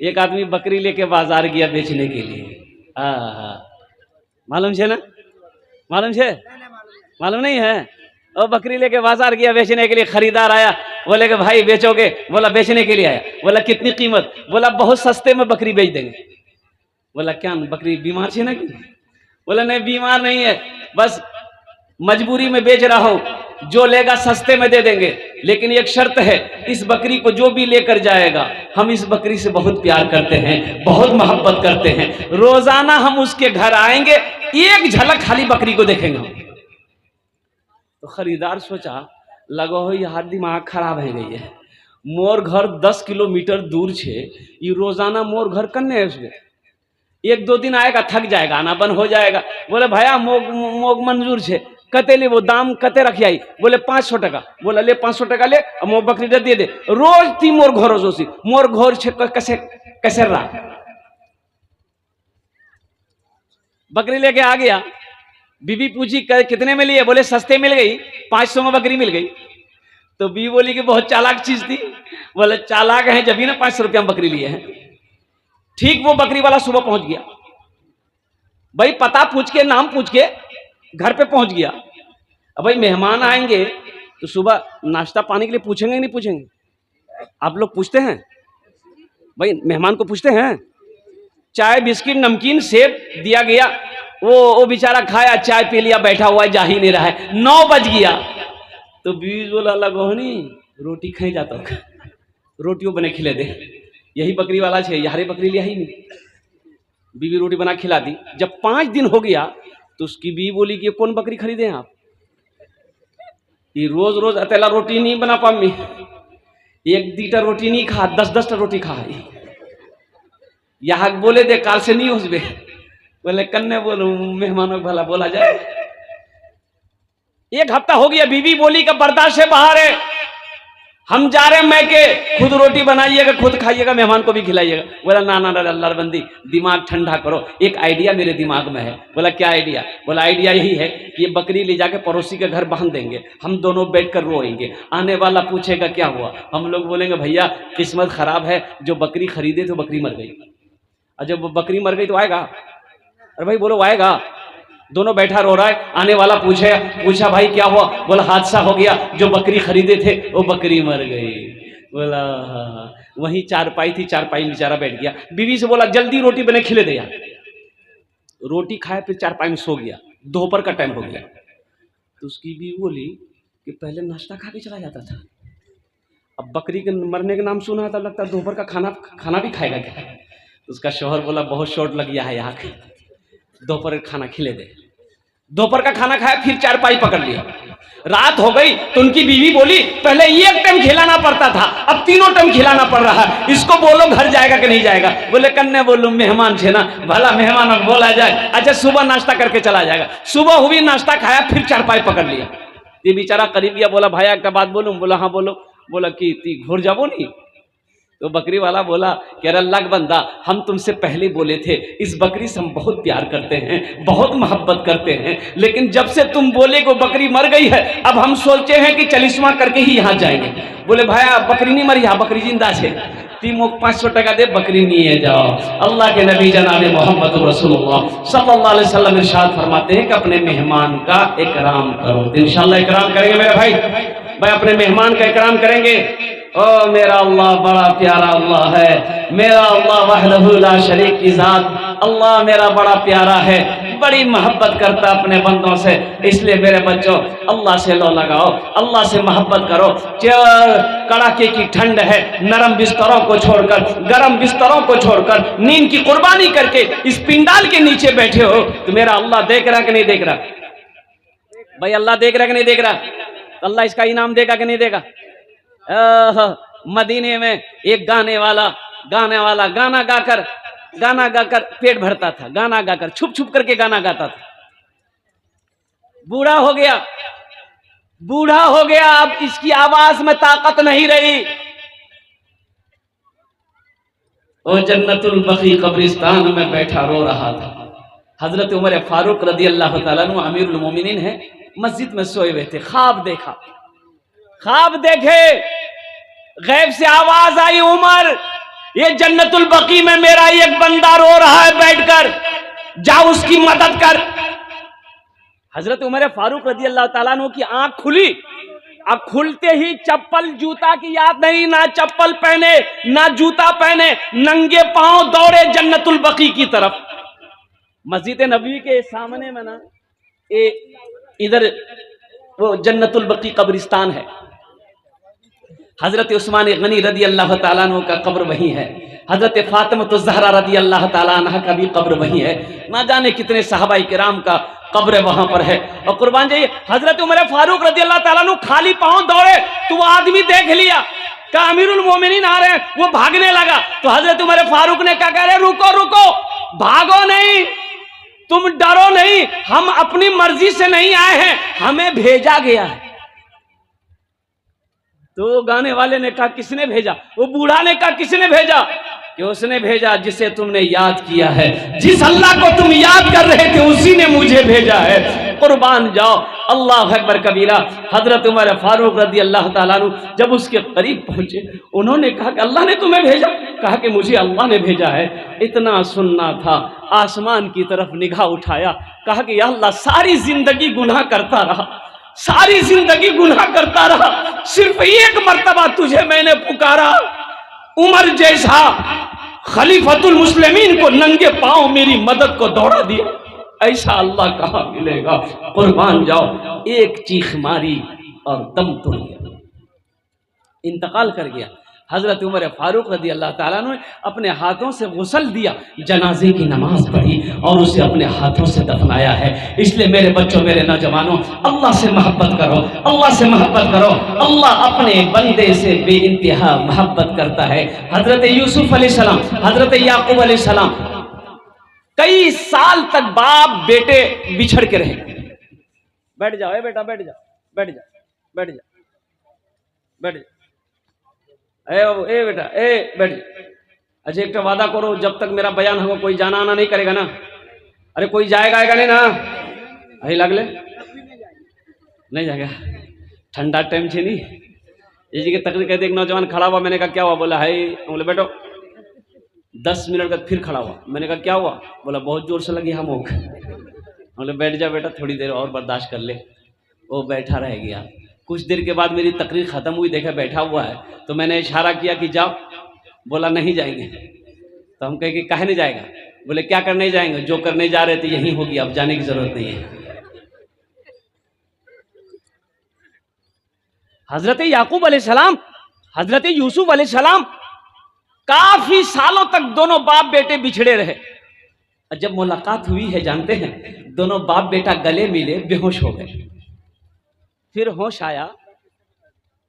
एक आदमी बकरी लेके बाजार गया बेचने के लिए। मालूम है ना? मालूम है? मालूम नहीं है? और बकरी लेके बाजार गया बेचने के लिए। खरीदार आया, बोले कि भाई बेचोगे? बोला बेचने के लिए आया। बोला कितनी कीमत? बोला बहुत सस्ते में बकरी बेच देंगे। बोला क्या बकरी बीमार है ना? बोला नहीं बीमार नहीं है, बस मजबूरी में बेच रहा हूं, जो लेगा सस्ते में दे देंगे, लेकिन एक शर्त है, इस बकरी को जो भी लेकर जाएगा, हम इस बकरी से बहुत प्यार करते हैं, बहुत मोहब्बत करते हैं, रोजाना हम उसके घर आएंगे, एक झलक खाली बकरी को देखेंगे। तो खरीदार सोचा लगा हो यार दिमाग खराब है गई है, मोर घर 10 किलोमीटर दूर छे, ये रोजाना मोर घर कन्ने है उसके, एक दो दिन आएगा थक जाएगा, आना बंद हो जाएगा। बोले भैया मोग मंजूर छे, कते ले वो दाम कते रखी आई? बोले 500 टका। बोला ले 500 टका ले, मो बकरी दे दे, रोज ती मोर घर जोशी मोर घर छे कैसे कैसे रहा। बकरी लेके आ गया, बीबी पूछी कितने में लिए? बोले सस्ते मिल गई, 500 में बकरी मिल गई। तो बीबी बोली कि बहुत चालाक चीज थी। बोले चालाक है जब ही ना 500 रुपया में बकरी लिए हैं। ठीक वो बकरी वाला सुबह पहुंच गया, भाई पता पूछ के नाम पूछ के घर पे पहुंच गया। अब भाई मेहमान आएंगे तो सुबह नाश्ता पानी के लिए पूछेंगे नहीं पूछेंगे? आप लोग पूछते हैं भाई, मेहमान को पूछते हैं? चाय बिस्किट नमकीन सेब दिया गया, वो बेचारा खाया, चाय पी लिया, बैठा हुआ है, जा ही नहीं रहा है। 9 बज गया तो बीवी बोला लगो नहीं रोटी खाई जाता हूँ, रोटियों बने खिले दे, यही बकरी वाला छे, यारे बकरी लिया ही नहीं। बीवी रोटी बना खिला दी। जब 5 दिन हो गया तो उसकी बीवी बोली कि कौन बकरी खरीदे आप? ये रोज रोज अकेला रोटी नहीं बना पामी, 1-2 रोटी नहीं खा, 10-10 रोटी खा। यहाँ बोले दे काल से नहीं उसबे। बोले कन्ने बोलू मेहमानों को भला बोला जाए। 1 हफ्ता हो गया, बीवी बोली का बर्दाश्त से बाहर है, हम जा रहे हैं मैके, खुद रोटी बनाइएगा, खुद खाइएगा, मेहमान को भी खिलाइएगा। बोला ना ना ना अल्लाह बंदी दिमाग ठंडा करो, एक आइडिया मेरे दिमाग में है। बोला क्या आइडिया? बोला आइडिया यही है कि ये बकरी ले जाके पड़ोसी के घर बांध देंगे, हम दोनों बैठकर रोएंगे, आने वाला पूछेगा क्या हुआ, हम लोग बोलेंगे भैया किस्मत खराब है, जो बकरी खरीदे तो बकरी मर गई। और जब बकरी मर गई तो आएगा? अरे भाई बोलो आएगा। दोनों बैठा रो रहा है, आने वाला पूछा भाई क्या हुआ? बोला हादसा हो गया, जो बकरी खरीदे थे वो बकरी मर गई। बोला वहीं चारपाई थी, चारपाई में बेचारा बैठ गया। बीवी से बोला जल्दी रोटी बने खिले दे यार। रोटी खाए फिर चारपाई में सो गया, दोपहर का टाइम हो गया। तो उसकी बीवी बोली कि पहले नाश्ता खा के चला जाता था, अब बकरी के मरने का नाम सुना था, लगता है दोपहर का खाना भी खाएगा क्या? तो उसका शौहर बोला बहुत शॉर्ट लग गया है यहाँ, दोपहर का खाना खिले दे। दोपहर का खाना खाया, फिर चारपाई पकड़ लिया। रात हो गई तो उनकी बीवी बोली पहले 1 टाइम खिलाना पड़ता था, अब 3 टाइम खिलाना पड़ रहा है, इसको बोलो घर जाएगा कि नहीं जाएगा? बोले कन्ने बोलूं मेहमान छे ना, भला मेहमान बोला जाए, अच्छा सुबह नाश्ता करके चला जाएगा। सुबह हुई, नाश्ता खाया, फिर चारपाई पकड़ लिया। ये बेचारा करीब गया, बोला भाई एक बात बोलूं? बोला हाँ बोलो। बोला कि घोर जाबो नहीं? तो बकरी वाला बोला कि अरे अल्लाह का बंदा, हम तुमसे पहले बोले थे इस बकरी से हम बहुत प्यार करते हैं, बहुत मोहब्बत करते हैं, लेकिन जब से तुम बोले को बकरी मर गई है, अब हम सोचे हैं कि चलिस्मा करके ही यहाँ जाएंगे। बोले भाया बकरी नहीं मरी, बकरी जिंदा है, तीमो 500 टका दे, बकरी नहीं है जाओ। अल्लाह के नबी जनाब मोहम्मद रसूलुल्लाह सल्लल्लाहु अलैहि वसल्लम इरशाद फरमाते हैं कि अपने मेहमान का इकराम करो। इंशाअल्लाह इकराम करेंगे मेरे भाई अपने मेहमान का इकराम करेंगे। ओ मेरा अल्लाह बड़ा प्यारा अल्लाह है, मेरा अल्लाह वहदहु ला शरीक की जात, अल्लाह मेरा बड़ा प्यारा है, बड़ी मोहब्बत करता अपने बंदों से। इसलिए मेरे बच्चों अल्लाह से लो लगाओ, अल्लाह से मोहब्बत करो। कड़ाके की ठंड है, नरम बिस्तरों को छोड़कर, गर्म बिस्तरों को छोड़कर, नींद की कुर्बानी करके इस पिंडाल के नीचे बैठे हो, तो मेरा अल्लाह देख रहा कि नहीं देख रहा? भाई अल्लाह देख रहा कि नहीं देख रहा? अल्लाह इसका इनाम देगा कि नहीं देगा? मदीने में एक गाने वाला गाना गाकर पेट भरता था, गाना गाकर छुप छुप करके गाना गाता था। बूढ़ा हो गया, अब इसकी आवाज में ताकत नहीं रही। वो जन्नतुल बकी कब्रिस्तान में बैठा रो रहा था। हजरत उमर फारूक रदी अल्लाह तआला अन्हु अमीरुल मोमिनीन है, मस्जिद में सोए हुए थे। ख्वाब देखे, गैब से आवाज आई, उमर ये जन्नतुल बकी में मेरा एक बंदा रो रहा है बैठकर, जा उसकी मदद कर। हजरत उमर फारूक रजी अल्लाह ताला अन्हु की आंख खुली। अब खुलते ही चप्पल जूता की याद नहीं, ना चप्पल पहने ना जूता पहने, नंगे पांव दौड़े जन्नतुल बकी की तरफ। मस्जिद नबी के सामने में ना इधर वो जन्नतुल बकी कब्रिस्तान है। हजरत उस्मान गनी रदी अल्लाह ताला अन्हु का कब्र वहीं है। हजरत फातिमा तो ज़हरा रदी अल्लाह ताला अन्हा का भी कब्र वहीं है। ना जाने कितने सहाबाई किराम का कब्र वहां पर है। और कुर्बान जाइए, हजरत उमर फारूक रदी अल्लाह ताला अन्हु खाली पांव दौड़े तो वो आदमी देख लिया कि अमीरुल मोमिनीन आ रहे हैं, वो भागने लगा। तो हजरत उमर फारूक ने क्या कह रहे, रुको रुको, भागो नहीं, तुम डरो नहीं, हम अपनी मर्जी से नहीं आए हैं, हमें भेजा गया है। तो गाने वाले ने कहा किसने भेजा? वो बूढ़ा ने कहा किसने भेजा? कि उसने भेजा जिसे तुमने याद किया है, जिस अल्लाह को तुम याद कर रहे थे उसी ने मुझे भेजा है। कुर्बान जाओ, अल्लाह अकबर कबीरा। हजरत उमर फारूक रदी अल्लाह ताला अन्हु जब उसके करीब पहुंचे, उन्होंने कहा कि अल्लाह ने तुम्हें भेजा? कहा कि मुझे अल्लाह ने भेजा है। इतना सुनना था, आसमान की तरफ निगाह उठाया, कहा कि या अल्लाह, सारी जिंदगी गुनाह करता रहा, सारी जिंदगी गुनाह करता रहा, सिर्फ एक मर्तबा तुझे मैंने पुकारा, उमर जैसा खलीफतुल मुस्लिमीन को नंगे पांव मेरी मदद को दौड़ा दिया, ऐसा अल्लाह कहां मिलेगा। कुर्बान जाओ, एक चीख मारी और दम तोड़ गया, इंतकाल कर गया। हजरत उमर फारूक रदी अल्लाह ताला ने अपने हाथों से गुस्ल दिया, जनाजे की नमाज पढ़ी और उसे अपने हाथों से दफनाया है। इसलिए मेरे बच्चों, मेरे नौजवानों, अल्लाह से मोहब्बत करो, अल्लाह से मोहब्बत करो। अल्लाह अपने बंदे से बेइंतहा मोहब्बत करता है। हजरत यूसुफ अलैहिस्सलाम, हजरत याकूब अलैहिस्सलाम कई साल तक बाप बेटे बिछड़ के रहे। बैठ जाओ बेटा, बैठ जाओ, बैठ जाओ, बैठ जाओ, बैठ जाओ, ए बेटा, ए बैठ। अच्छा एक वादा करो, जब तक मेरा बयान होगा कोई जाना आना नहीं करेगा ना? अरे कोई जाएगा आएगा नहीं ना? अरे लगले नहीं जाएगा, ठंडा टाइम छे नहीं। ये जी के तकरीर कहते एक नौजवान खड़ा हुआ, मैंने कहा क्या हुआ? बोला है, बोले बैठो। 10 मिनट बाद फिर खड़ा हुआ, मैंने कहा क्या हुआ? बोला बहुत जोर से लगी हम भूख। बोले बैठ जा बेटा, थोड़ी देर और बर्दाश्त कर ले। वो बैठा रह गया। कुछ देर के बाद मेरी तकरीर खत्म हुई, देखा बैठा हुआ है, तो मैंने इशारा किया कि जाओ। बोला नहीं जाएंगे। तो हम कहे कि काहे नहीं जाएगा? बोले क्या करने जाएंगे, जो करने जा रहे थे यही होगी, अब जाने की जरूरत नहीं है। हजरत याकूब अलैहिस्सलाम, हजरत यूसुफ अलैहिस्सलाम काफी सालों तक दोनों बाप बेटे बिछड़े रहे। जब मुलाकात हुई है, जानते हैं, दोनों बाप बेटा गले मिले, बेहोश हो गए। फिर होश आया,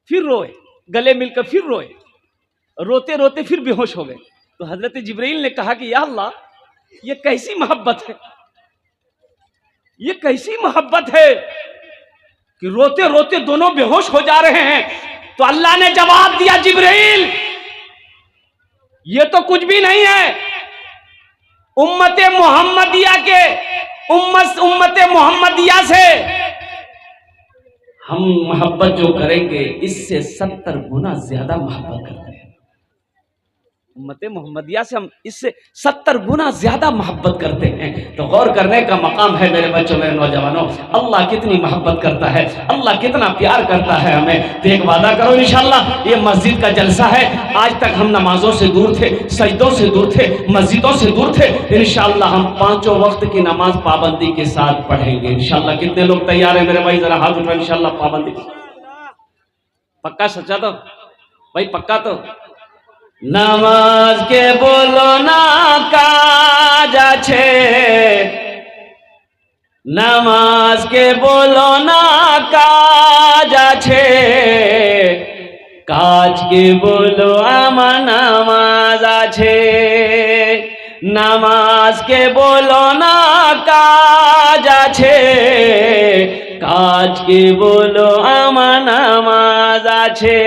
फिर रोए, गले मिलकर फिर रोए, रोते रोते फिर बेहोश हो गए। तो हजरत जिब्रील ने कहा कि या अल्लाह, ये कैसी मोहब्बत है, ये कैसी मोहब्बत है कि रोते रोते दोनों बेहोश हो जा रहे हैं। तो अल्लाह ने जवाब दिया, जिब्रील ये तो कुछ भी नहीं है, उम्मते मोहम्मदिया के उम्मते मोहम्मदिया से हम मोहब्बत जो करेंगे इससे 70 गुना ज्यादा मोहब्बत करते हैं। उम्मते मोहम्मदिया से हम इससे 70 गुना ज्यादा मोहब्बत करते हैं। तो गौर करने का मकाम है मेरे बच्चों, मेरे नौजवानों, अल्लाह कितनी मोहब्बत करता है, अल्लाह कितना प्यार करता है हमें। तो एक वादा करो इंशाअल्लाह, ये मस्जिद का जलसा है। आज तक हम नमाजों से दूर थे, सजदों से दूर थे, मस्जिदों से दूर थे। इंशाअल्लाह हम 5 वक्त की नमाज पाबंदी के साथ पढ़ेंगे इंशाअल्लाह। कितने लोग तैयार हैं मेरे भाई? जरा हाथ उठाओ। इंशाअल्लाह पाबंदी पक्का? सच्चा तो भाई, पक्का तो? नामाज के बोलो ना काज आछे, नामाज के बोलो ना काज आछे, काज के बोलो आमार नामाज आछे। नामाज के बोलो ना काज आछे, काज के बोलो आमार नामाज आछे।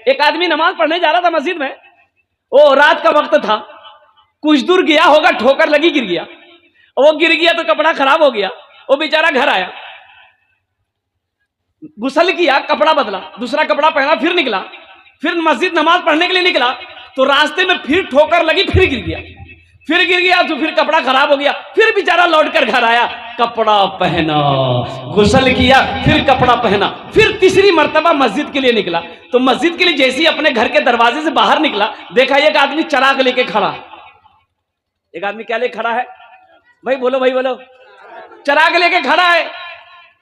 एक आदमी नमाज पढ़ने जा रहा था मस्जिद में, वो रात का वक्त था, कुछ दूर गया होगा, ठोकर लगी, गिर गया। वो गिर गया तो कपड़ा खराब हो गया। वो बेचारा घर आया, गुस्ल किया, कपड़ा बदला, दूसरा कपड़ा पहना, फिर निकला, फिर मस्जिद नमाज पढ़ने के लिए निकला। तो रास्ते में फिर ठोकर लगी, फिर गिर गया तो फिर कपड़ा खराब हो गया, फिर बेचारा लौट कर घर आया, कपड़ा पहना, गुस्ल किया, फिर कपड़ा पहना, फिर तीसरी मर्तबा मस्जिद के लिए निकला। तो मस्जिद के लिए जैसे ही अपने घर के दरवाजे से बाहर निकला, देखा एक आदमी चराग लेके खड़ा। एक आदमी क्या लेके खड़ा है भाई बोलो, चराग लेके खड़ा है,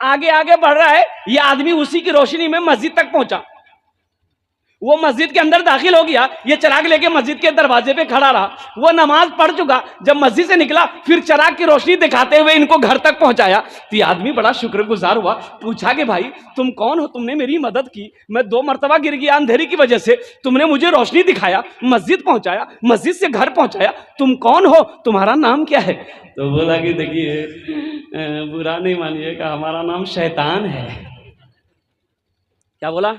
आगे आगे बढ़ रहा है। यह आदमी उसी की रोशनी में मस्जिद तक पहुंचा। वो मस्जिद के अंदर दाखिल हो गया, ये चराग लेके मस्जिद के दरवाजे पे खड़ा रहा। वो नमाज पढ़ चुका, जब मस्जिद से निकला फिर चराग की रोशनी दिखाते हुए इनको घर तक पहुंचाया। तो ये आदमी बड़ा शुक्रगुजार हुआ, पूछा कि भाई तुम कौन हो, तुमने मेरी मदद की, मैं 2 मरतबा गिर गया अंधेरी की वजह से, तुमने मुझे रोशनी दिखाया, मस्जिद पहुंचाया, मस्जिद से घर पहुंचाया, तुम कौन हो, तुम्हारा नाम क्या है? तो बोला कि देखिए बुरा नहीं मानिएगा, हमारा नाम शैतान है। क्या बोला?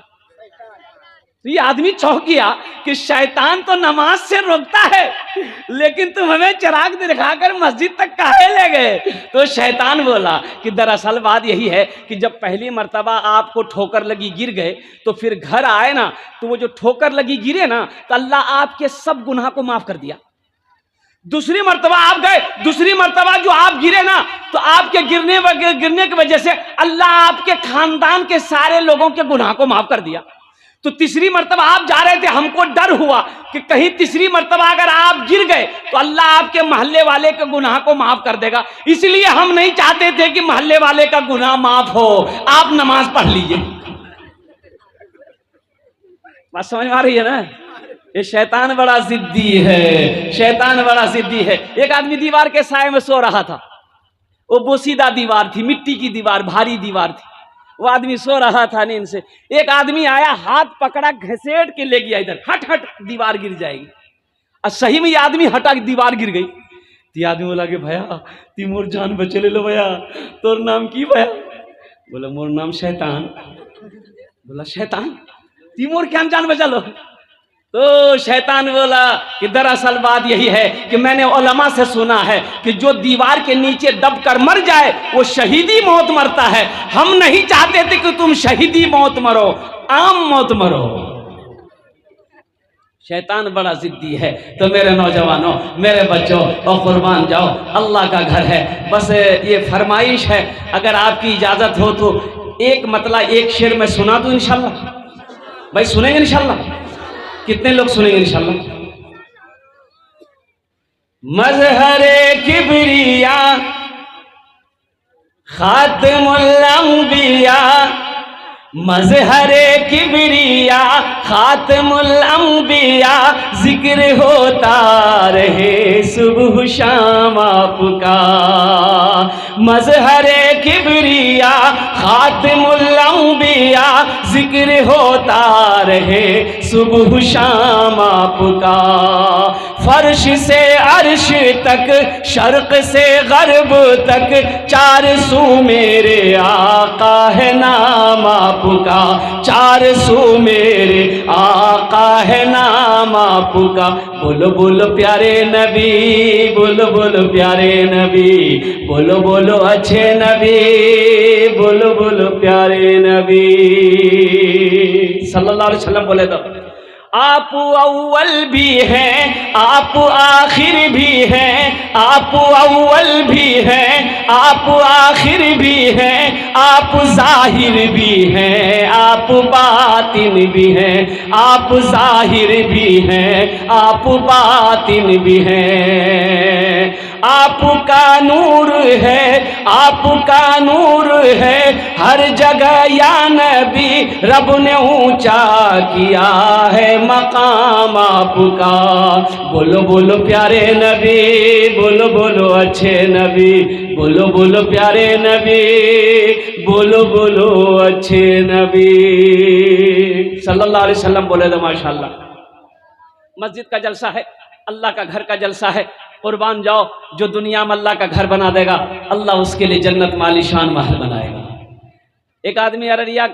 तो ये आदमी चौंक गया कि शैतान तो नमाज से रोकता है, लेकिन तुम हमें चिराग दिखाकर मस्जिद तक काहे ले गए? तो शैतान बोला कि दरअसल बात यही है कि जब पहली मर्तबा आपको ठोकर लगी गिर गए, तो फिर घर आए ना, तो वो जो ठोकर लगी गिरे ना, तो अल्लाह आपके सब गुनाह को माफ कर दिया। दूसरी मर्तबा आप गए, दूसरी मर्तबा जो आप गिरे ना, तो आपके गिरने की वजह से अल्लाह आपके खानदान के सारे लोगों के गुनाह को माफ कर दिया। तो तीसरी मर्तबा आप जा रहे थे, हमको डर हुआ कि कहीं तीसरी मर्तबा अगर आप गिर गए तो अल्लाह आपके मोहल्ले वाले के गुनाह को माफ कर देगा, इसलिए हम नहीं चाहते थे कि मोहल्ले वाले का गुनाह माफ हो, आप नमाज पढ़ लीजिए। बात समझ में आ रही है ना? ये शैतान बड़ा जिद्दी है, शैतान बड़ा जिद्दी है। एक आदमी दीवार के साए में सो रहा था, वो बोसीदा दीवार थी, मिट्टी की दीवार, भारी दीवार थी। वो आदमी सो रहा था नींद से, एक आदमी आया, हाथ पकड़ा, घसीट के ले गया इधर, हट हट दीवार गिर जाएगी। और सही में ये आदमी हटा, दीवार गिर गई। तो आदमी बोला कि भैया तिमोर जान बचे ले लो भैया, तोर नाम की भैया? बोला मोर नाम शैतान। बोला शैतान, तिमोर क्या जान बचा लो? तो शैतान बोला कि दरअसल बात यही है कि मैंने उलमा से सुना है कि जो दीवार के नीचे दबकर मर जाए वो शहीदी मौत मरता है। हम नहीं चाहते थे कि तुम शहीदी मौत मरो, आम मौत मरो। शैतान बड़ा जिद्दी है। तो मेरे नौजवानों, मेरे बच्चों, और कुर्बान जाओ, अल्लाह का घर है। बस ये फरमाइश है, अगर आपकी इजाजत हो तो एक मतला एक शेर में सुना दूं इंशाल्लाह। भाई सुनेंगे इंशाल्लाह? कितने लोग सुनेंगे इंशाल्लाह? मजहरे किबरिया खातमुल अंबिया, मजहरे किबरिया खातमुल अंबिया, जिक्र होता रहे सुबह शाम आपका। मजहरे किबरिया खातमुल अंबिया, जिक्र होता रहे सुबह शाम आपका। फर्श से अर्श तक, शर्क से गर्ब तक, 400 मेरे आका है नाम आपका। 400 मेरे आका है नाम आपका। बोलो बोलो प्यारे नबी, बोलो बोलो प्यारे नबी, बोलो बोलो अच्छे नबी, बोलो बोलो प्यारे नबी सल्लल्लाहु अलैहि वसल्लम। बोले तो आप अव्वल भी हैं, आप आखिर भी हैं, आप अव्वल भी हैं, आप आखिर भी हैं, आप जाहिर भी हैं, आप बातिन भी हैं, आप जाहिर भी हैं, आप बातिन भी हैं। आपका नूर है, आपका नूर है हर जगह या नबी, रब ने ऊंचा किया है मकाम आपका। बोलो बोलो प्यारे नबी, बोलो बोलो अच्छे नबी, बोलो बोलो प्यारे नबी, बोलो बोलो अच्छे नबी सल्लल्लाहु अलैहि वसल्लम। बोले तो माशाल्लाह। मस्जिद का जलसा है, अल्लाह का घर का जलसा है। कुर्बान जाओ, जो दुनिया में अल्लाह का घर बना देगा, अल्लाह उसके लिए जन्नत में आलीशान महल बनाएगा। एक आदमी अररिया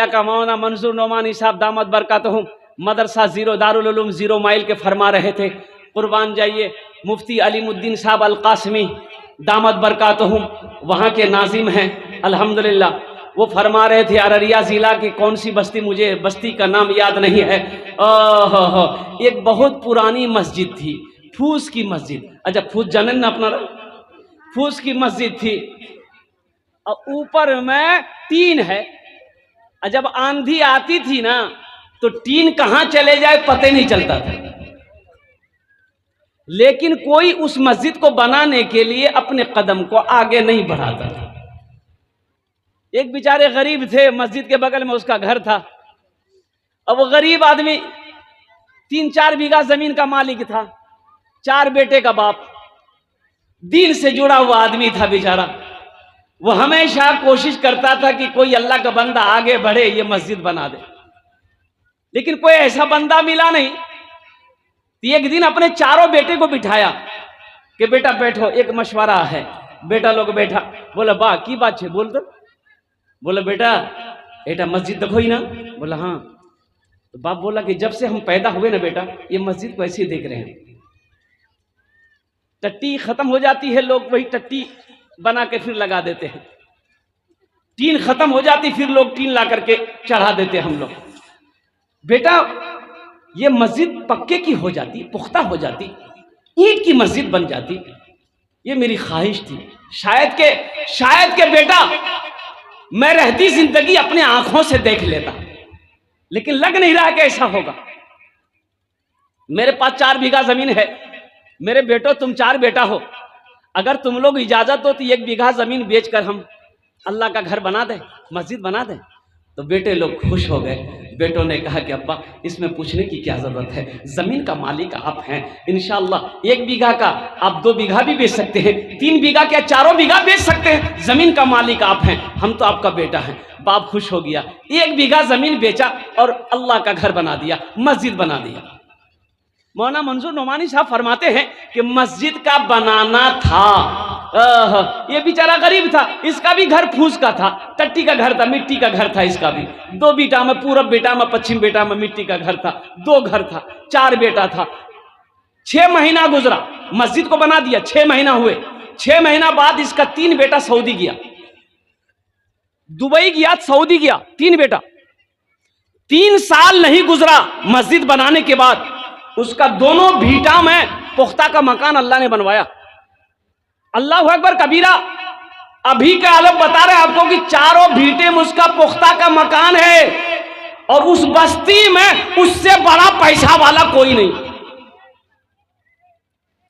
का मौलाना मंसूर नोमानी साहब दामद बरकातहुम, मदरसा 0 दारुल उलूम 0 माइल के फरमा रहे थे। कुर्बान जाइए, मुफ्ती अलीमुद्दीन साहब अल कासमी दामद बरकातहुम वहाँ के नाजिम हैं अल्हम्दुलिल्लाह। वो फरमा रहे थे अररिया जिला की कौन सी बस्ती, मुझे बस्ती का नाम याद नहीं है। एक बहुत पुरानी मस्जिद थी, फूस की मस्जिद। अच्छा, फूस जानन ना अपना, फूस की मस्जिद थी और ऊपर में टीन है। जब आंधी आती थी ना तो टीन कहां चले जाए पता नहीं चलता था, लेकिन कोई उस मस्जिद को बनाने के लिए अपने कदम को आगे नहीं बढ़ाता था। एक बेचारे गरीब थे, मस्जिद के बगल में उसका घर था। अब वो गरीब आदमी 3-4 बीघा जमीन का मालिक था, 4 बेटे का बाप, दीन से जुड़ा हुआ आदमी था बेचारा। वो हमेशा कोशिश करता था कि कोई अल्लाह का बंदा आगे बढ़े, ये मस्जिद बना दे, लेकिन कोई ऐसा बंदा मिला नहीं। तो एक दिन अपने 4 बेटे को बिठाया कि बेटा बैठो, एक मशवरा है। बेटा लोग बैठा, बोला बा की बात है, बोल दो। बोला बेटा बेटा मस्जिद देखो ही ना। बोला हाँ। तो बाप बोला कि जब से हम पैदा हुए ना बेटा, ये मस्जिद को ऐसे ही देख रहे हैं। टट्टी खत्म हो जाती है, लोग वही टट्टी बना के फिर लगा देते हैं। टीन खत्म हो जाती, फिर लोग टीन ला करके चढ़ा देते हैं हम लोग। बेटा ये मस्जिद पक्के की हो जाती, पुख्ता हो जाती, ईंट की मस्जिद बन जाती, ये मेरी ख्वाहिश थी। शायद के बेटा मैं रहती जिंदगी अपने आंखों से देख लेता, लेकिन लग नहीं रहा कि ऐसा होगा। मेरे पास 4 बीघा जमीन है। मेरे बेटो तुम 4 बेटा हो, अगर तुम लोग इजाजत हो तो 1 बीघा जमीन बेचकर हम अल्लाह का घर बना दें, मस्जिद बना दें। तो बेटे लोग खुश हो गए। बेटों ने कहा कि अब्बा इसमें पूछने की क्या जरूरत है, जमीन का मालिक आप हैं, इंशाअल्लाह 1 बीघा का आप 2 बीघा भी बेच सकते हैं, 3 बीघा क्या 4 बीघा बेच सकते हैं, जमीन का मालिक आप हैं, हम तो आपका बेटा हैं। बाप खुश हो गया, 1 बीघा जमीन बेचा और अल्लाह का घर बना दिया, मस्जिद बना दिया। मौलाना मंजूर नोमानी साहब फरमाते हैं कि मस्जिद का बनाना था, ये बेचारा गरीब था, इसका भी घर फूस का था, टट्टी का घर था, मिट्टी का घर था। इसका भी 2 बेटा में, पूरब बेटा में, पश्चिम बेटा में मिट्टी का घर था, 2 घर था, 4 बेटा था। 6 महीना गुजरा, मस्जिद को बना दिया, 6 महीना हुए। 6 महीना बाद इसका 3 बेटा सऊदी गया, दुबई गया, सऊदी गया, 3 बेटा। 3 साल नहीं गुजरा मस्जिद बनाने के बाद उसका दोनों भीटा में पुख्ता का मकान अल्लाह ने बनवाया। अल्लाह अकबर कबीरा। अभी के आलम बता रहे आपको कि 4 भीटे में उसका पुख्ता का मकान है, और उस बस्ती में उससे बड़ा पैसा वाला कोई नहीं,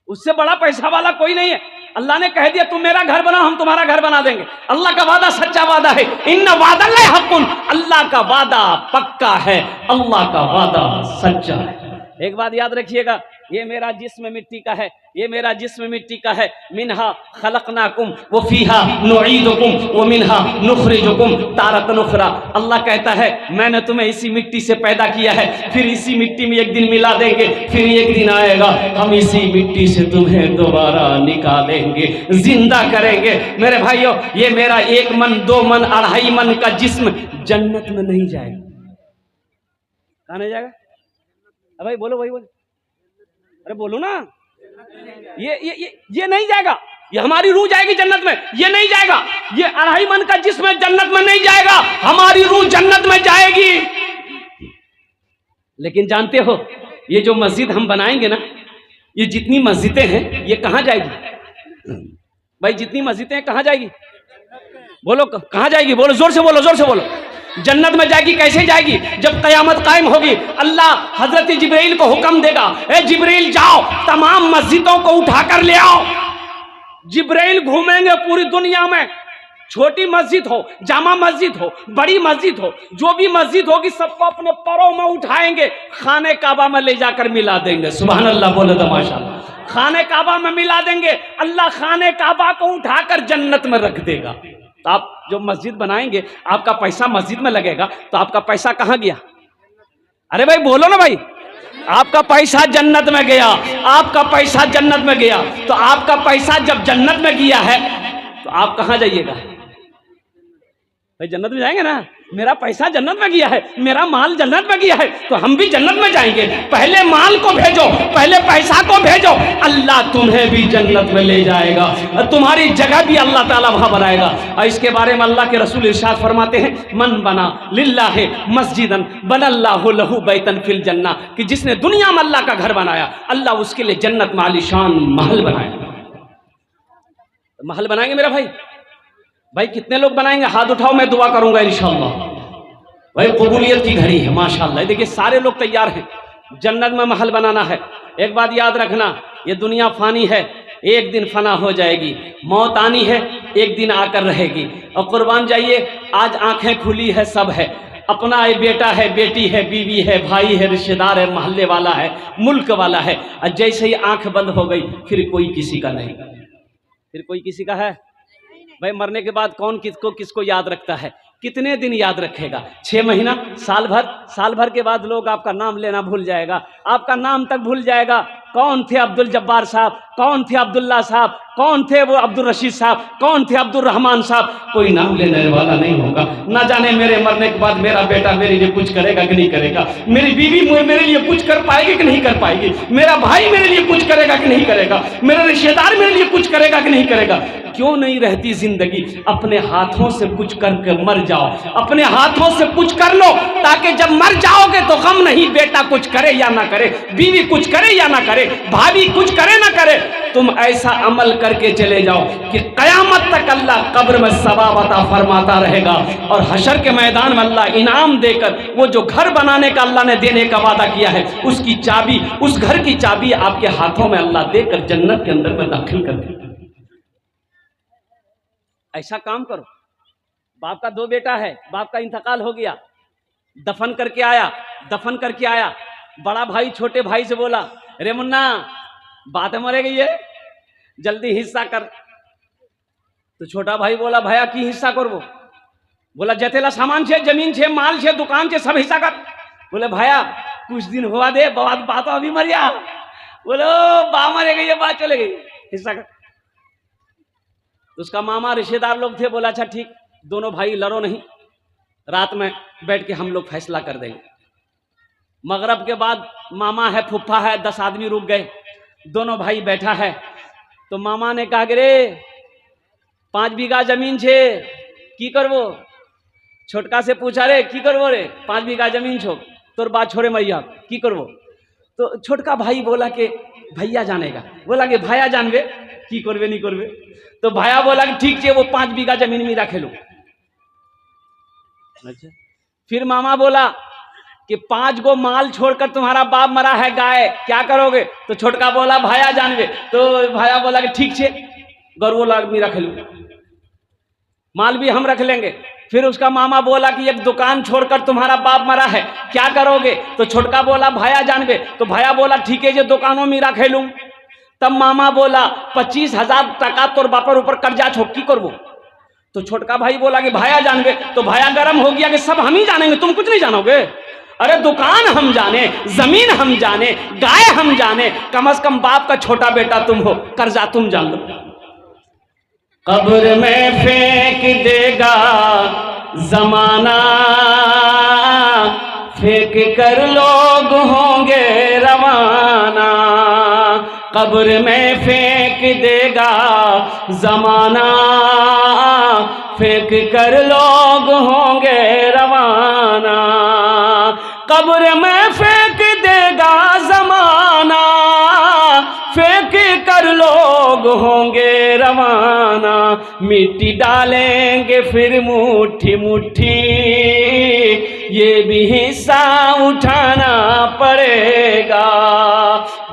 उससे बड़ा पैसा वाला कोई नहीं है। अल्लाह ने कह दिया तुम मेरा घर बनाओ, हम तुम्हारा घर बना देंगे। अल्लाह का वादा सच्चा वादा है, इन्ना वादा हक़्क़ुन, अल्लाह का वादा पक्का है, अल्लाह का वादा सच्चा है। एक बात याद रखिएगा, ये मेरा जिस्म मिट्टी का है, ये मेरा जिस्म मिट्टी का है। मिन्हा खलकनाकुम व फीहा नुईदुकुम व मिन्हा नुखरिजुकुम तारतन उखरा। अल्लाह कहता है मैंने तुम्हें इसी मिट्टी से पैदा किया है, फिर इसी मिट्टी में एक दिन मिला देंगे, फिर एक दिन आएगा हम इसी मिट्टी से तुम्हें दोबारा निकालेंगे, जिंदा करेंगे। मेरे भाइयों, ये मेरा 1 मन 2 मन 2.5 मन का जिस्म जन्नत में नहीं जाएगा। कहाँ नहीं जाएगा? भाई बोलो, भाई बोलो, अरे बोलो ना। ये नहीं जाएगा, ये हमारी रूह जाएगी जन्नत में, ये नहीं जाएगा। ये 2.5 मन का जिस्म जन्नत में नहीं जाएगा, हमारी रूह जन्नत में जाएगी। लेकिन जानते हो ये जो मस्जिद हम बनाएंगे ना, ये जितनी मस्जिदें हैं ये कहां जाएगी भाई? जितनी मस्जिदें हैं कहां जाएगी? बोलो कहां जाएगी? बोलो, जोर से बोलो, जोर से बोलो। जन्नत में जाएगी। कैसे जाएगी? जब कयामत कायम होगी, अल्लाह हजरत जिब्रील को हुक्म देगा, ए जिब्रील जाओ तमाम मस्जिदों को उठाकर ले आओ। जिब्रील घूमेंगे पूरी दुनिया में, छोटी मस्जिद हो, जामा मस्जिद हो, बड़ी मस्जिद हो, जो भी मस्जिद होगी सबको अपने पैरों में उठाएंगे, खाने काबा में ले जाकर मिला देंगे। सुभान अल्लाह बोले तो माशाअल्लाह। खाने काबा में मिला देंगे, अल्लाह खाने काबा को उठाकर जन्नत में रख देगा। तो आप जो मस्जिद बनाएंगे, आपका पैसा मस्जिद में लगेगा, तो आपका पैसा कहां गया? अरे भाई बोलो ना भाई, आपका पैसा जन्नत में गया, आपका पैसा जन्नत में गया। तो आपका पैसा जब जन्नत में गया है तो आप कहां जाइएगा भाई? जन्नत में जाएंगे ना। मेरा पैसा जन्नत में गया है, मेरा माल जन्नत में गया है, तो हम भी जन्नत में जाएंगे। पहले माल को भेजो, पहले पैसा को भेजो, अल्लाह तुम्हें भी जन्नत में ले जाएगा और तुम्हारी जगह भी अल्लाह ताला वहां बनाएगा। और इसके बारे में अल्लाह के रसूल इरशाद फरमाते हैं, मन बना लिल्लाहि मस्जिदन बनल्लाहु लहू बैतन फिल जन्ना, कि जिसने दुनिया में अल्लाह का घर बनाया, अल्लाह उसके लिए जन्नत में आलीशान महल बनाएगा। महल बनाएंगे मेरा भाई? भाई कितने लोग बनाएंगे? हाथ उठाओ, मैं दुआ करूंगा इंशाअल्लाह। भाई कबूलियत की घड़ी है माशाअल्लाह। देखिए सारे लोग तैयार हैं, जन्नत में महल बनाना है। एक बात याद रखना, ये दुनिया फानी है, एक दिन फना हो जाएगी। मौत आनी है, एक दिन आकर रहेगी। और कुर्बान जाइए, आज आंखें खुली है, सब है, अपना है, बेटा है, बेटी है, बीवी है, भाई है, रिश्तेदार है, मोहल्ले वाला है, मुल्क वाला है। और जैसे ही आंख बंद हो गई फिर कोई किसी का नहीं, फिर कोई किसी का है? भाई मरने के बाद कौन किसको किसको याद रखता है? कितने दिन याद रखेगा? 6 महीना, साल भर? साल भर के बाद लोग आपका नाम लेना भूल जाएगा, आपका नाम तक भूल जाएगा। कौन थे अब्दुल जब्बार साहब, कौन थे अब्दुल्ला साहब, कौन थे वो अब्दुल रशीद साहब, कौन थे अब्दुल रहमान साहब? कोई नाम लेने वाला नहीं होगा। ना जाने मेरे मरने के बाद मेरा बेटा मेरे लिए कुछ करेगा कि नहीं करेगा, मेरी बीवी मेरे लिए कुछ कर पाएगी कि नहीं कर पाएगी, मेरा भाई मेरे लिए कुछ करेगा कि नहीं करेगा, मेरा रिश्तेदार मेरे लिए कुछ करेगा कि नहीं करेगा। क्यों नहीं रहती जिंदगी? अपने हाथों से कुछ करके मर जाओ, अपने हाथों से कुछ कर लो, ताकि जब मर जाओगे तो गम नहीं, बेटा कुछ करे या ना करे, बीवी कुछ करे या ना करे, भाभी कुछ करे ना करे, तुम ऐसा अमल करके चले जाओ कि कयामत तक अल्लाह कब्र में सवाब अता फरमाता रहेगा। और हशर के मैदान में अल्लाह इनाम देकर, वो जो घर बनाने का अल्लाह ने देने का वादा किया है, उसकी चाबी, उस घर की चाबी आपके हाथों में अल्लाह देकर जन्नत के अंदर में दाखिल कर देगा। ऐसा काम करो। बाप का 2 बेटा है, बाप का इंतकाल हो गया, दफन करके आया, दफन करके आया, बड़ा भाई छोटे भाई से बोला, रे मुन्ना बात मरे गई है, जल्दी हिस्सा कर। तो छोटा भाई बोला, भैया की हिस्सा करबो? बोला जतेला सामान छे, जमीन छे, माल छे, दुकान छे, सब हिस्सा कर। बोले भैया कुछ दिन हुआ दे, बात अभी मर गया। बोलो बा मरे गई है, बात चले गई, हिस्सा कर। उसका मामा रिश्तेदार लोग थे, बोला अच्छा ठीक, दोनों भाई लड़ो नहीं, रात में बैठ के हम लोग फैसला कर देंगे। मगरब के बाद मामा है, फुफ्फा है, 10 आदमी रुक गए, दोनों भाई बैठा है। तो मामा ने कहा कि रे 5 बीघा जमीन छे, की करबो? छोटका से पूछा, रे की करबो रे, 5 बीघा जमीन छो, तोर बात छोड़े मैया, की करबो? तो छोटका भाई बोला कि भैया जानेगा। बोला कि भैया जानबे, की करबे नहीं करबे? तो भैया बोला कि ठीक है, वो 5 बीघा जमीन में रखे लो। अच्छा। फिर मामा बोला कि 5 गो माल छोड़कर तुम्हारा बाप मरा है, गाय, क्या करोगे? तो छोटका बोला भैया जानबे। तो भैया बोला कि ठीक है, गौरव आदमी रख लो, माल भी हम रख लेंगे। फिर उसका मामा बोला कि एक दुकान छोड़कर तुम्हारा बाप मरा है, क्या करोगे? तो छोटका बोला भैया जानबे। तो भैया बोला ठीक है, जो दुकानों में रखे लूं। तब मामा बोला 25,000 टका तोर बापर ऊपर कर्जा छो, की करबो? तो छोटका भाई बोला कि भैया जानबे। तो भैया गरम हो गया कि सब हम ही जानेंगे, तुम कुछ नहीं जानोगे? अरे दुकान हम जाने, जमीन हम जाने, गाय हम जाने, कम से कम बाप का छोटा बेटा तुम हो, कर्जा तुम जान लो। कब्र में फेंक देगा जमाना, फेंक कर लोग होंगे रवाना। कब्र में फेंक देगा जमाना, फेंक कर लोग होंगे रवाना। कब्र में फेंक देगा जमाना, फेंक कर लोग होंगे रवाना। मिट्टी डालेंगे फिर मुट्ठी मुट्ठी, ये भी हिस्सा उठाना पड़ेगा।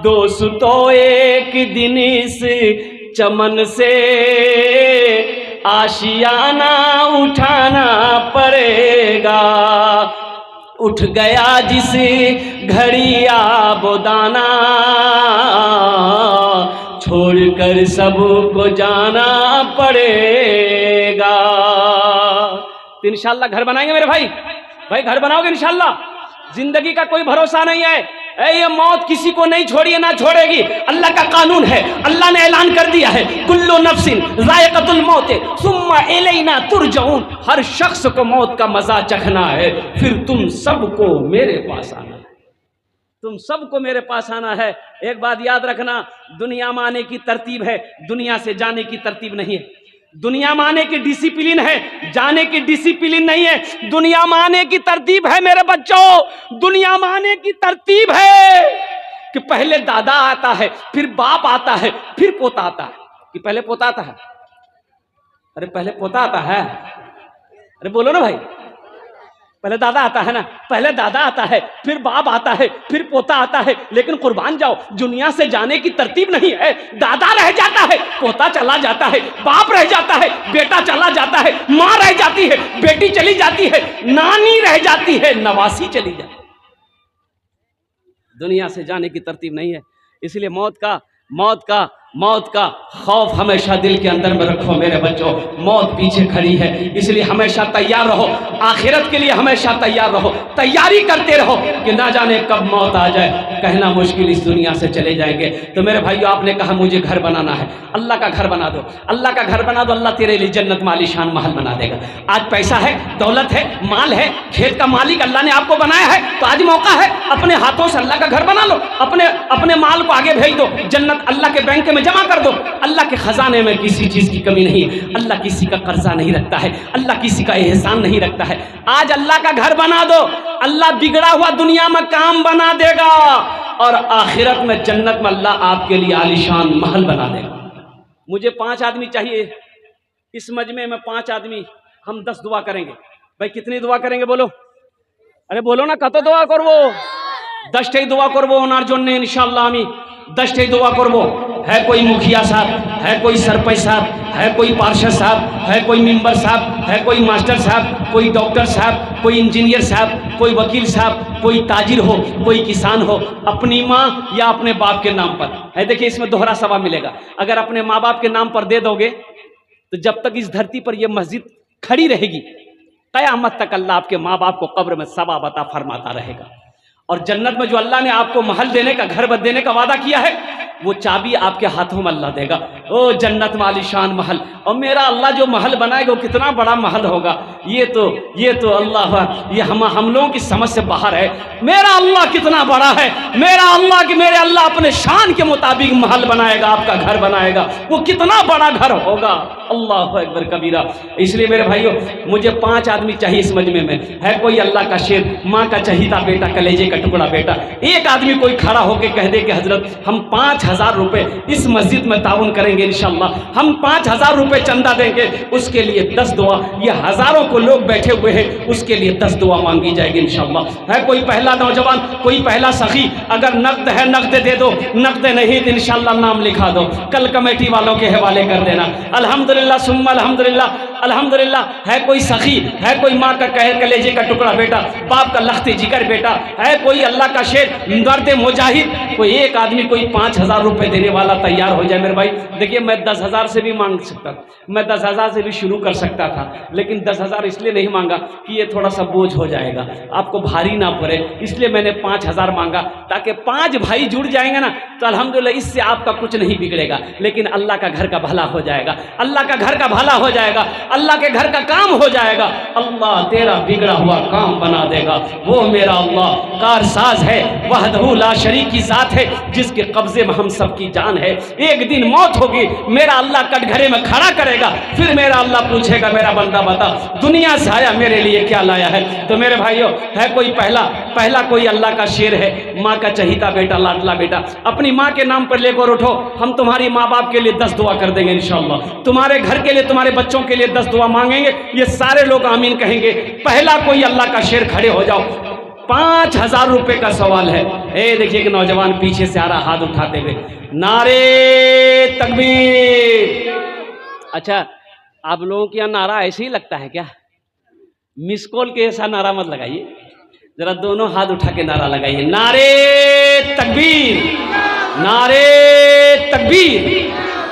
दोस्तों एक दिन इस चमन से आशियाना उठाना पड़ेगा। उठ गया जिस घड़ी आबोदाना, छोड़कर सबको जाना पड़ेगा। तो इंशाल्लाह घर बनाएंगे मेरे भाई, भाई घर बनाओगे इंशाल्लाह। जिंदगी का कोई भरोसा नहीं है, ये मौत किसी को नहीं छोड़ी ना छोड़ेगी, अल्लाह का कानून है। अल्लाह ने ऐलान कर दिया है, कुल्लु नफ्सिन ज़ायक़तुल मौत सुम्मा इलैना तुरजऊन। हर शख्स को मौत का मजा चखना है, फिर तुम सबको मेरे पास आना है। तुम सबको मेरे पास आना है। एक बात याद रखना, दुनिया में आने की तरतीब है, दुनिया से जाने की तरतीब नहीं है। दुनिया में आने की डिसिप्लिन है, जाने की डिसिप्लिन नहीं है। दुनिया में आने की तरतीब है मेरे बच्चों, दुनिया में आने की तरतीब है कि पहले दादा आता है, फिर बाप आता है, फिर पोता आता है। कि पहले पोता आता है? अरे पहले पोता आता है, अरे बोलो ना भाई। पहले दादा आता है ना, पहले दादा आता है, फिर बाप आता है, फिर पोता आता है। लेकिन कुर्बान जाओ, दुनिया से जाने की तरतीब नहीं है। दादा रह जाता है, पोता चला जाता है, बाप रह जाता है, बेटा चला जाता है, माँ रह जाती है, बेटी चली जाती है, नानी रह जाती है, नवासी चली जाती है। दुनिया से जाने की तरतीब नहीं है। इसलिए मौत का खौफ हमेशा दिल के अंदर में रखो मेरे बच्चों। मौत पीछे खड़ी है, इसलिए हमेशा तैयार रहो। आखिरत के लिए हमेशा तैयार रहो, तैयारी करते रहो कि ना जाने कब मौत आ जाए। कहना मुश्किल, इस दुनिया से चले जाएंगे। तो मेरे भाइयों, आपने कहा मुझे घर बनाना है, अल्लाह का घर बना दो, अल्लाह का घर बना दो। अल्लाह तेरे लिए जन्नत में आलीशान महल बना देगा। आज पैसा है, दौलत है, माल है, खेत का मालिक अल्लाह ने आपको बनाया है, तो आज मौका है, अपने हाथों से अल्लाह का घर बना लो। अपने माल को आगे भेज दो, जन्नत अल्लाह के बैंक में जमा कर दो। अल्लाह के खजाने में किसी चीज की कमी नहीं है। अल्लाह किसी का कर्जा नहीं रखता है, अल्लाह किसी का एहसान नहीं रखता है। आज अल्लाह का घर बना दो, अल्लाह बिगड़ा हुआ दुनिया में काम बना देगा, और आखिरत में जन्नत में अल्लाह आपके लिए आलीशान महल बना देगा। मुझे 5 आदमी चाहिए इस मजमे में, 5 आदमी, हम 10 दुआ करेंगे। भाई कितनी दुआ करेंगे बोलो? अरे बोलो ना, कत दुआ करबो? 10 दुआ करबो ओनार जन्य इंशाल्लाह। आमी 10 दुआ करबो। है कोई मुखिया साहब, है कोई सरपंच साहब, है कोई पार्षद साहब, है कोई मेंबर साहब, है कोई मास्टर साहब, कोई डॉक्टर साहब, कोई इंजीनियर साहब, कोई वकील साहब, कोई ताजिर हो, कोई किसान हो, अपनी माँ या अपने बाप के नाम पर है। देखिए इसमें दोहरा सवाब मिलेगा। अगर अपने माँ बाप के नाम पर दे दोगे तो जब तक इस धरती पर यह मस्जिद खड़ी रहेगी, क़यामत तक अल्लाह आपके माँ बाप को कब्र में सवाब अता फरमाता रहेगा। और जन्नत में जो अल्लाह ने आपको महल देने का, घर देने का वादा किया है, वो चाबी आपके हाथों में अल्लाह देगा। ओ जन्नत में आलीशान महल। और मेरा अल्लाह जो महल बनाएगा वो कितना बड़ा महल होगा, ये तो अल्लाह, ये हम लोगों की समझ से बाहर है। मेरा अल्लाह कितना बड़ा है, मेरे अल्लाह अपने शान के मुताबिक महल बनाएगा, आपका घर बनाएगा। वो कितना बड़ा घर होगा, अल्लाह अकबर कबीरा। इसलिए मेरे भाइयों, मुझे 5 आदमी चाहिए इस मजमे में। है कोई अल्लाह का शेर, माँ का चहीता बेटा, कलेजे का टुकड़ा बेटा, एक आदमी कोई खड़ा होकर कह दे कि हजरत हम 5000 रुपए इस मस्जिद में ताउन करेंगे इंशाल्लाह, हम 5000 रुपए चंदा देंगे, उसके लिए 10 दुआ। ये हजारों को लोग बैठे हुए हैं, उसके लिए 10 दुआ मांगी जाएगी इंशाल्लाह। है कोई पहला नौजवान, कोई पहला सखी, अगर नकद है नकद दे दो, नकद नहीं तो इंशाल्लाह नाम लिखा दो, कल कमेटी वालों के हवाले कर देना। अल्हम्दुलिल्लाह सुम्मा अल्हम्दुलिल्लाह, अल्हम्दुलिल्लाह। है कोई सखी, है कोई माँ का कलेजे का टुकड़ा बेटा, बाप का लख्ते जिगर बेटा, है कोई अल्लाह का शेर, दर्द मुजाहिद, कोई एक आदमी कोई 5000 रुपए देने वाला तैयार हो जाए मेरे भाई। देखिए मैं 10,000 से भी मांग सकता था, मैं 10,000 से भी शुरू कर सकता था, लेकिन 10,000 इसलिए नहीं मांगा कि ये थोड़ा सा बोझ हो जाएगा, आपको भारी ना पड़े, इसलिए मैंने 5,000 मांगा, ताकि 5 भाई जुड़ जाएंगे ना तो अल्हम्दुलिल्लाह इससे आपका कुछ नहीं बिगड़ेगा, लेकिन अल्लाह का घर का भला हो जाएगा, अल्लाह का घर का भला हो जाएगा, अल्लाह के घर का काम हो जाएगा। अल्लाह तेरा बिगड़ा हुआ काम बना देगा। वो मेरा अल्लाह कारसाज है, वहदहू ला शरीक की जात है, जिसके कब्जे में हम सब की जान है। एक दिन मौत होगी, मेरा अल्लाह कटघरे में खड़ा करेगा, फिर मेरा अल्लाह पूछेगा मेरा बंदा बता दुनिया से आया मेरे लिए क्या लाया है। तो मेरे भाइयों, है कोई पहला कोई अल्लाह का शेर है, माँ का चहीता बेटा, लाडला बेटा, अपनी माँ के नाम पर लेकर उठो, हम तुम्हारी माँ बाप के लिए 10 दुआ कर देंगे इंशाअल्लाह, तुम्हारे घर के लिए, तुम्हारे बच्चों के लिए 10 दुआ मांगेंगे, ये सारे लोग आमीन कहेंगे। पहला कोई अल्लाह का शेर, खड़े हो जाओ। 5000 रुपए का सवाल है। ए देखिए कि नौजवान पीछे से आ रहा हाथ उठाते हुए, नारे तकबीर। अच्छा, आप लोगों के यहाँ नारा ऐसे ही लगता है क्या? मिस कॉल के ऐसा नारा मत लगाइए, जरा दोनों हाथ उठा के नारा लगाइए, नारे तकबीर, नारे तकबीर,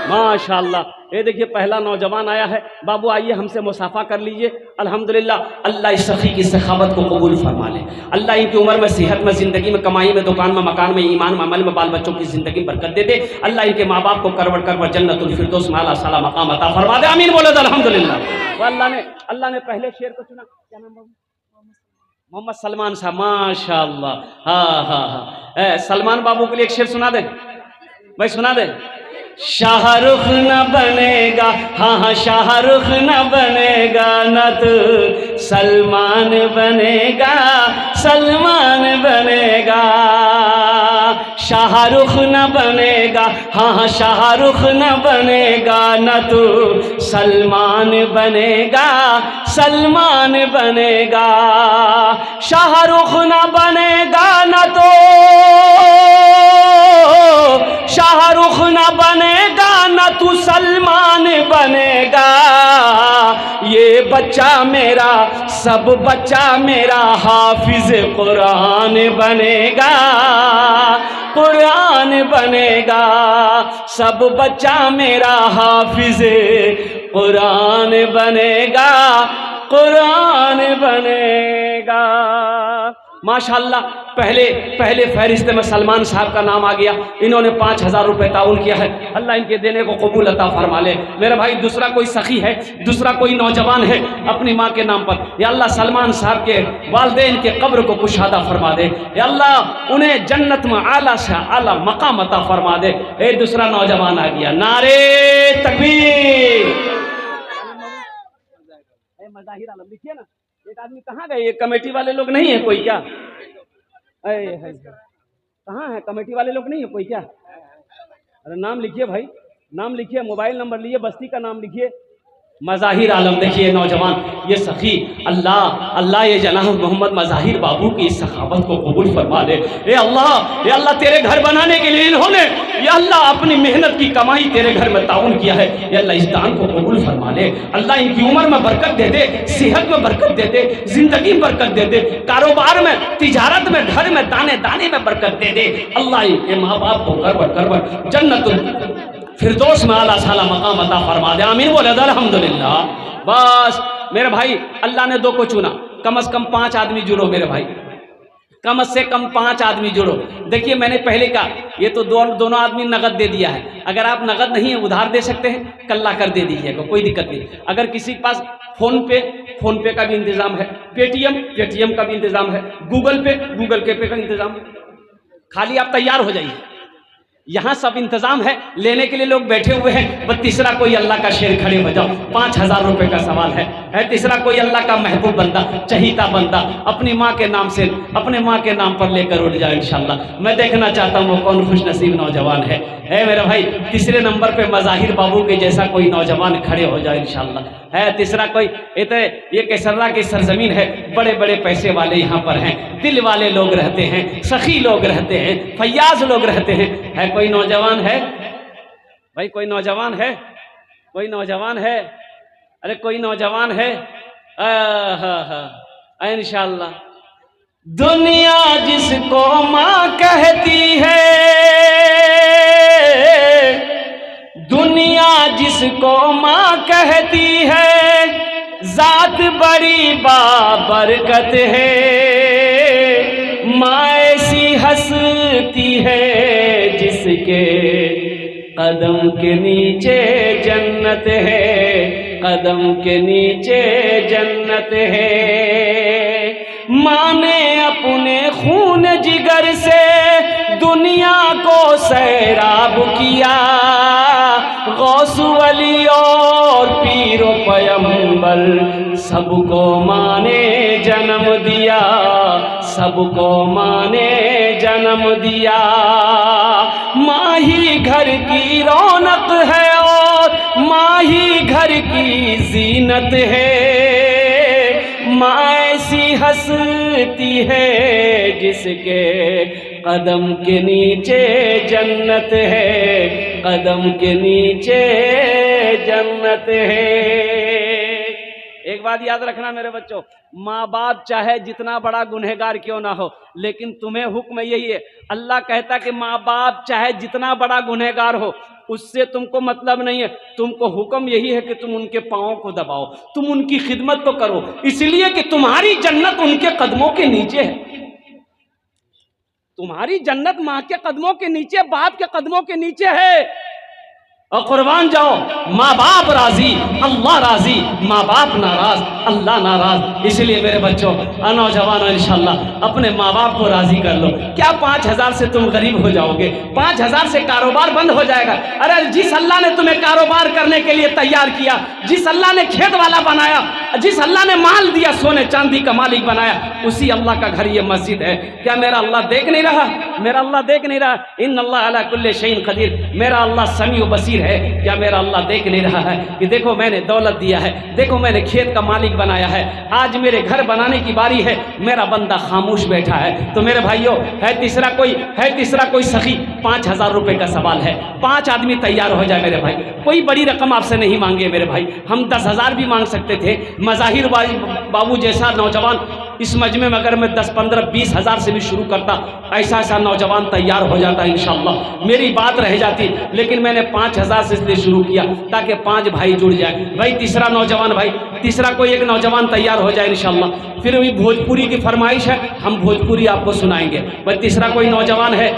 माशाल्लाह। ये देखिए पहला नौजवान आया है। बाबू आइए हमसे मुसाफा कर लीजिए। अल्हम्दुलिल्लाह, अल्लाह इस सखी की सखावत को कबूल फरमा ले। अल्लाह इनकी उम्र में, सेहत में, जिंदगी में, कमाई में, दुकान में, मकान में, ईमान में, अमल में, बाल बच्चों की जिंदगी में बरकत दे दे। अल्लाह इनके माँ बाप को करवट करवट जन्नतुल फिरदौस में आला साला मकाम अता फरमा दे। आमीन बोलो तो अल्हम्दुलिल्लाह। वो अल्लाह ने पहले शेर को चुना। क्या नाम बाबू? मोहम्मद सलमान साहब, माशाल्लाह। हाँ हाँ हाँ, सलमान बाबू के लिए एक शेर सुना दे भाई, सुना दे। शाहरुख न बनेगा, हाँ हाँ शाहरुख न बनेगा, न तो सलमान बनेगा, सलमान बनेगा। शाहरुख न बनेगा, हाँ हाँ शाहरुख न बनेगा, न तो सलमान बनेगा, सलमान बनेगा। शाहरुख न बनेगा, न तो शाहरुख न बनेगा, न तू सलमान बनेगा। ये बच्चा मेरा, सब बच्चा मेरा हाफिज कुरान बनेगा, कुरान बनेगा। सब बच्चा मेरा हाफिज कुरान बनेगा, कुरान बनेगा। माशाल्लाह, पहले फहरिस्त में सलमान साहब का नाम आ गया। इन्होंने 5,000 रुपये ताउन किया है। अल्लाह इनके देने को कबूल अता फरमा ले। मेरे भाई, दूसरा कोई सखी है, दूसरा कोई नौजवान है अपनी माँ के नाम पर, या अल्लाह सलमान साहब के वालिदैन के कब्र को कुशादा फरमा दे। या अल्लाह उन्हें जन्नत में आला से आला मकाम अता फरमा दे। एक दूसरा नौजवान आ गया। नारे तकबीर। मज़ाहिर आलम लिखिए ना। एक आदमी कहाँ गए? ये कमेटी वाले लोग नहीं है कोई क्या? कहाँ है कमेटी वाले लोग? नहीं है कोई क्या? अरे नाम लिखिए भाई, नाम लिखिए, मोबाइल नंबर लिखिए, बस्ती का नाम लिखिए। मज़ाहिर आलम। देखिए नौजवान, ये सखी, अल्लाह ये जनाब मोहम्मद मज़ाहिर बाबू की इस सखावत को कबूल फरमा दे। ये अल्लाह तेरे घर बनाने के लिए इन्होंने या अल्लाह अपनी मेहनत की कमाई तेरे घर में ताउन किया है। या अल्लाह इस दान को कबूल फरमा ले। अल्लाह इनकी उम्र में बरकत दे दे, सेहत में बरकत दे दे, जिंदगी में बरकत दे दे, कारोबार में, तिजारत में, घर में, दाने दाने में बरकत दे दे। अल्लाह इनके माँ बाप को करवट जन्नतुल फिरदौस में आला साला मकाम अता फरमा दे। आमीन बोले अल्हम्दुलिल्लाह। बस मेरे भाई, अल्लाह ने 2 को चुना। कम से कम 5 आदमी जुड़ो मेरे भाई, कम से कम 5 आदमी जुड़ो। देखिए मैंने पहले कहा, ये तो दोनों आदमी नगद दे दिया है। अगर आप नगद नहीं है, उधार दे सकते हैं, कल्ला कर दे दीजिएगा, कोई दिक्कत नहीं। अगर किसी के पास फोन पे का भी इंतजाम है, पेटीएम का भी इंतजाम है, गूगल पे का इंतजाम है। खाली आप तैयार हो जाइए, यहाँ सब इंतजाम है। लेने के लिए लोग बैठे हुए हैं। बस तीसरा कोई अल्लाह का शेर खड़े हो जाओ। 5,000 रुपये का सवाल है। तीसरा कोई अल्लाह का महबूब बंदा, चहीता बंदा, अपनी माँ के नाम से, अपने माँ के नाम पर लेकर उठ जाए इंशाल्लाह। मैं देखना चाहता हूँ वो कौन खुश नसीब नौजवान है मेरे भाई। तीसरे नंबर पे मज़ाहिर बाबू के जैसा कोई नौजवान खड़े हो जाए इंशाल्लाह। तीसरा कोई, ये कैसर्रा की सरजमीन है, बड़े बड़े पैसे वाले यहाँ पर हैं, दिल वाले लोग रहते हैं, सखी लोग रहते हैं, फैयाज लोग रहते हैं। कोई नौजवान है भाई? कोई नौजवान है? कोई नौजवान है? अरे कोई नौजवान है? इंशाल्लाह। दुनिया जिसको माँ कहती है, दुनिया जिसको माँ कहती है, जात बड़ी बाबरकत है। माँ ऐसी हंसती है जिसके कदम के नीचे जन्नत है, कदम के नीचे जन्नत है। माँ ने अपने खून जिगर से दुनिया को सैराब किया, गौस वली और पीरो पैगंबर सबको माँ ने जन्म दिया, सबको माँ ने जन्म दिया। माँ ही घर की रौनक है और माँ ही घर की जीनत है। माँ ऐसी हंसती है जिसके कदम के नीचे जन्नत है, कदम के नीचे जन्नत है। एक बार बात याद रखना मेरे बच्चों, माँ बाप चाहे जितना बड़ा गुनहगार क्यों ना हो, लेकिन तुम्हें हुक्म यही है, अल्लाह कहता कि माँ बाप चाहे जितना बड़ा गुनहगार हो, उससे तुमको मतलब नहीं है, तुमको हुक्म यही है कि तुम उनके पाँव को दबाओ, तुम उनकी खिदमत को करो, इसलिए कि तुम्हारी जन्नत उनके कदमों के नीचे है। तुम्हारी जन्नत माँ के कदमों के नीचे, बाप के कदमों के नीचे है। और कुर्बान जाओ, माँ बाप राजी अल्लाह राजी, माँ बाप नाराज अल्लाह नाराज। इसलिए मेरे बच्चों, नौजवानों, इंशाल्लाह अपने माँ बाप को राजी कर लो। क्या 5,000 से तुम गरीब हो जाओगे? 5,000 से कारोबार बंद हो जाएगा? अरे जिस अल्लाह ने तुम्हें कारोबार करने के लिए तैयार किया, जिस अल्लाह ने खेत वाला बनाया, जिस अल्लाह ने माल दिया, सोने चांदी का मालिक बनाया, उसी अल्लाह का घर ये मस्जिद है। क्या मेरा अल्लाह देख नहीं रहा? मेरा अल्लाह देख नहीं रहा? इन्नल्लाह अला कुल्ली शैइन कदीर, मेरा अल्लाह समीउ बसीर है। क्या मेरा अल्लाह देख नहीं रहा है कि देखो मैंने दौलत दिया है, देखो मैंने खेत का मालिक बनाया है, आज मेरे घर बनाने की बारी है, मेरा बंदा खामोश बैठा है। तो मेरे भाइयों, है तीसरा कोई सखी, 5,000 रुपए का सवाल है, 5 आदमी तैयार हो जाए मेरे भाई, कोई बड़ी रकम आपसे नहीं मांगे मेरे भाई, हम 10,000 भी मांग सकते थे। मज़ाहिर बाबू जैसा नौजवान इस मजमे में अगर मैं 10, 15, 20 हज़ार से भी शुरू करता, ऐसा नौजवान तैयार हो जाता इंशाअल्लाह, मेरी बात रह जाती। लेकिन मैंने 5,000 से इसलिए शुरू किया ताकि 5 भाई जुड़ जाए। भाई तीसरा नौजवान, भाई तीसरा कोई एक नौजवान तैयार हो जाए इंशाअल्लाह। फिर भी भोजपुरी की फरमाइश है, हम भोजपुरी आपको सुनाएंगे। भाई तीसरा कोई नौजवान है?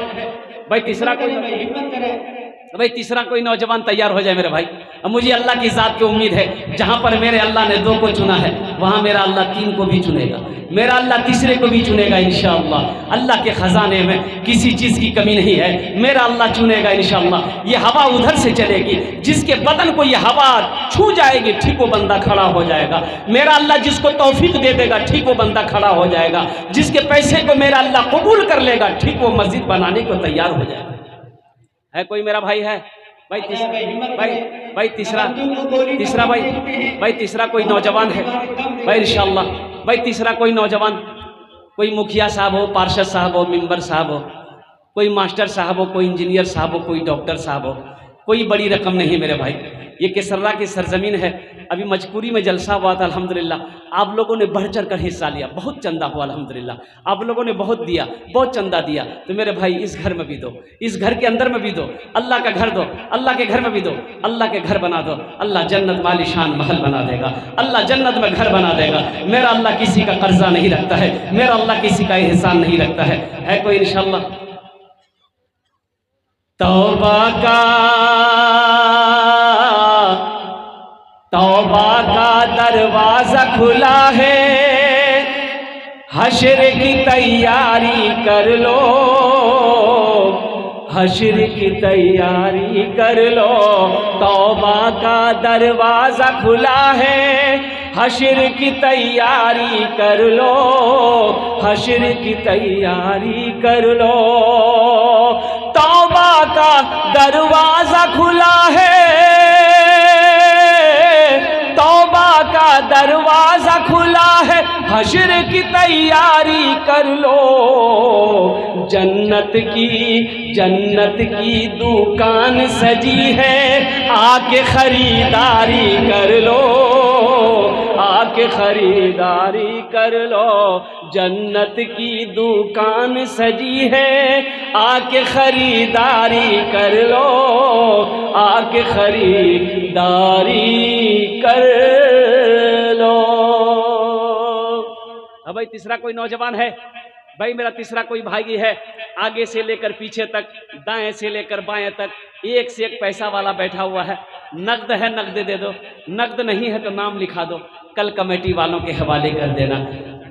भाई तीसरा कोई हिम्मत करे, भाई तीसरा कोई नौजवान तैयार हो जाए मेरे भाई। अब मुझे अल्लाह की ज़ात की उम्मीद है, जहाँ पर मेरे अल्लाह ने 2 को चुना है, वहाँ मेरा अल्लाह 3 को भी चुनेगा, मेरा अल्लाह तीसरे को भी चुनेगा इंशाअल्लाह। अल्लाह के ख़जाने में किसी चीज़ की कमी नहीं है, मेरा अल्लाह चुनेगा इंशाअल्लाह। ये हवा उधर से चलेगी, जिसके बदन को ये हवा छू जाएगी, ठीक वो बंदा खड़ा हो जाएगा। मेरा अल्लाह जिसको तौफीक दे देगा, ठीक वो बंदा खड़ा हो जाएगा। जिसके पैसे को मेरा अल्लाह कबूल कर लेगा, ठीक वो मस्जिद बनाने को तैयार हो जाएगा। है कोई मेरा भाई? है भाई तीसरा, भाई तीसरा भाई तीसरा कोई नौजवान है भाई इंशाअल्लाह। भाई तीसरा कोई नौजवान, कोई मुखिया साहब हो, पार्षद साहब हो, मेंबर साहब हो, कोई मास्टर साहब हो, कोई इंजीनियर साहब हो, कोई डॉक्टर साहब हो, कोई बड़ी रकम नहीं मेरे भाई। ये केसर्रा की सरजमीन है। अभी मजकूरी में जलसा हुआ था, अल्हम्दुलिल्लाह आप लोगों ने बढ़ चढ़ कर हिस्सा लिया, बहुत चंदा हुआ अल्हम्दुलिल्लाह, आप लोगों ने बहुत दिया, बहुत चंदा दिया। तो मेरे भाई इस घर में भी दो, इस घर के अंदर में भी दो, अल्लाह का घर दो, अल्लाह के घर में भी दो, अल्लाह के घर बना दो, अल्लाह जन्नत वाली शान महल बना देगा, अल्लाह जन्नत में घर बना देगा। मेरा अल्लाह किसी का कर्जा नहीं रखता है, मेरा अल्लाह किसी का एहसान नहीं रखता है कोई इंशाअल्लाह? तौबा का दरवाजा खुला है, हश्र की तैयारी कर लो, हश्र की तैयारी कर लो। तौबा का दरवाजा खुला है, हश्र की तैयारी कर लो, हश्र की तैयारी कर लो। तौबा का दरवाजा खुला है, दरवाजा खुला है, हश्र की तैयारी कर लो। जन्नत की दुकान सजी है, आके खरीदारी कर लो, आके खरीदारी कर लो। जन्नत की दुकान सजी है, आके खरीदारी कर लो, आके खरीदारी कर लो। अब भाई तीसरा कोई नौजवान है? भाई मेरा तीसरा कोई भाई है, आगे से लेकर पीछे तक, दाएं से लेकर बाएं तक, एक से एक पैसा वाला बैठा हुआ है। नकद है नकद दे दो, नकद नहीं है तो नाम लिखा दो, कल कमेटी वालों के हवाले कर देना।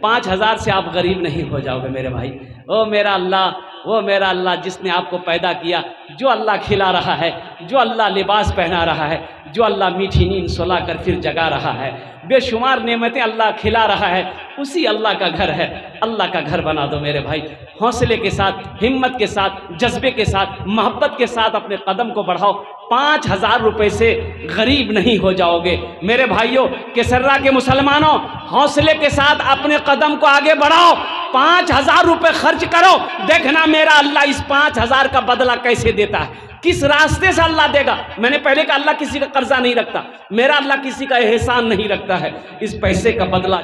5,000 से आप गरीब नहीं हो जाओगे मेरे भाई। ओ मेरा अल्लाह, वो मेरा अल्लाह जिसने आपको पैदा किया, जो अल्लाह खिला रहा है, जो अल्लाह लिबास पहना रहा है, जो अल्लाह मीठी नींद सुला कर फिर जगा रहा है, बेशुमार नेमतें अल्लाह खिला रहा है, उसी अल्लाह का घर है। अल्लाह का घर बना दो मेरे भाई, हौसले के साथ, हिम्मत के साथ, जज्बे के साथ, मोहब्बत के साथ अपने कदम को बढ़ाओ। 5,000 रुपए से गरीब नहीं हो जाओगे मेरे भाइयों। केसर्रा के मुसलमानों, हौसले के साथ अपने कदम को आगे बढ़ाओ। 5,000 रुपए खर्च करो, देखना मेरा अल्लाह इस 5,000 का बदला कैसे देता है। किस रास्ते से अल्लाह देगा। मैंने पहले कहा अल्लाह किसी का कर्जा नहीं रखता, मेरा अल्लाह किसी का एहसान नहीं रखता है। इस पैसे का बदला